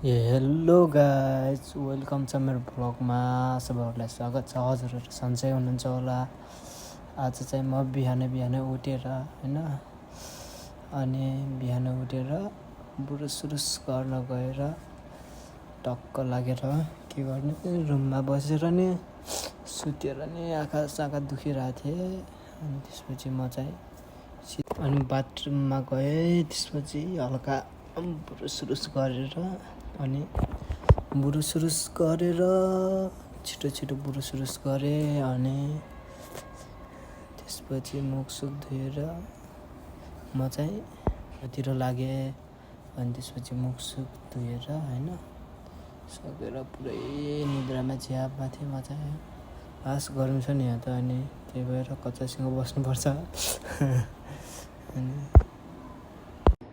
Hello guys, welcome छ मेरो भ्लगमा। सबैहरूलाई स्वागत छ। हजुरहरू सन्चै हुनुहुन्छ होला। आज चाहिँ म बिहानै उठेर अनि बिहान उठेर बुरुस गर्न गएर टक्क लागेर के गर्ने, रुममा बसेर नि सुतेर नि आँखा दुखिरहेको थिएँ। अनि त्यसपछि म चाहिँ बाथरुममा गएँ। त्यसपछि हल्का बुरुस गरेर छिटो बुरुस गरेँ। अनि त्यसपछि मुखसुख धोएर म चाहिँ तिर लागेँ। अनि त्यसपछि मुखसुख धोएर सकेर पुरै निद्रामा झ्यापमा थिएँ म चाहिँ। आस गर्नु छ नि यहाँ त, अनि त्यही भएर कच्चासँग बस्नुपर्छ। अनि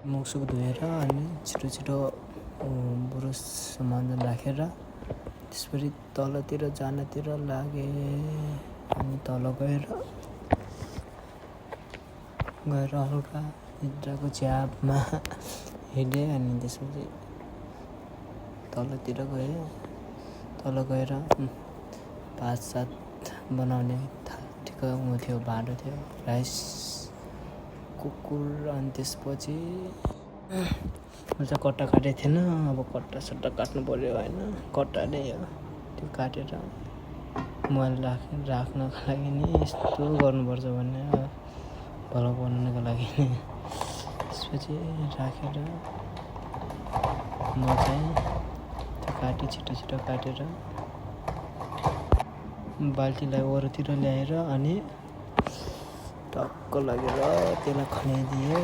मुखसुख धोएर अनि छिटो बुरुस समाधान राखेर त्यसपछि तलतिर जानतिर लागेँ। अनि तल गएर हल्का निद्राको झ्यापमा हिँडेँ। अनि त्यसपछि तलतिर गएँ। तल गएर भात सात बनाउने ठिक थियो, भाँडो थियो, राइस कुकुर। अनि त्यसपछि म चाहिँ कट्टा काटेको थिएन। अब कट्टा सट्टा काट्नु पऱ्यो कट्टाले त्यो काटेर मैले राख्नको लागि नि यस्तो गर्नुपर्छ भन्ने भ्लग बनाउनको लागि नि। त्यसपछि राखेर म चाहिँ त्यो काटेँ, छिटो काटेर बाल्टीलाई वरतिर ल्याएर अनि टक्क लगेर त्यसलाई खनाइदिएँ।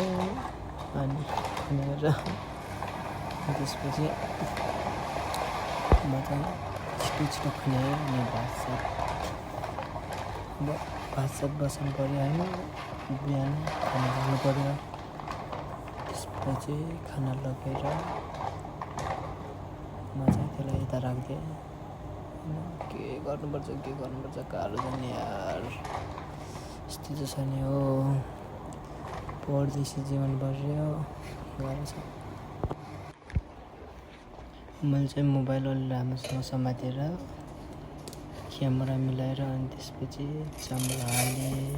अनि खनाएर त्यसपछि म चाहिँ छिटो खनाएँ। अनि भात सात बसाउनु पऱ्यो बिहान खाना खानु पऱ्यो। त्यसपछि खाना लगेर म चाहिँ त्यसलाई यता राखिदिएँ। के गर्नुपर्छ गाह्रो छ नि यार, यस्तो चाहिँ छ नि हो, परदेशी जीवन बस्यो, गाह्रो छ। मैले चाहिँ मोबाइल अलि राम्रोसँग समातेर क्यामेरा मिलाएर अनि त्यसपछि चामल हालेर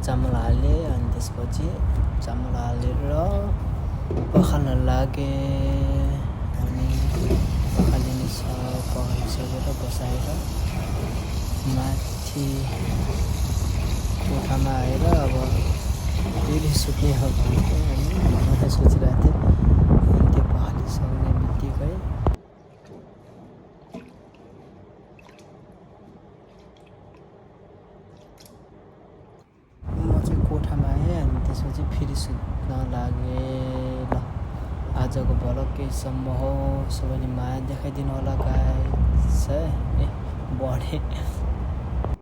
चामल हालेँ। अनि त्यसपछि चामल हालेर पखाल्न लागेँ। अनि पखालिसकेर बसाएर माथि कोठामा आएर अब फेरि सुत्ने हो भनेको अनि सोचिरहेको थिएँ। अनि त्यो पखालिसक्ने बित्तिकै कोठामा आएँ। अनि त्यसपछि फेरि सुत्न लागेँ। ल, आजको भ्लग केहीसम्म हो। सबैले माया देखाइदिनु होला गाइस। बढे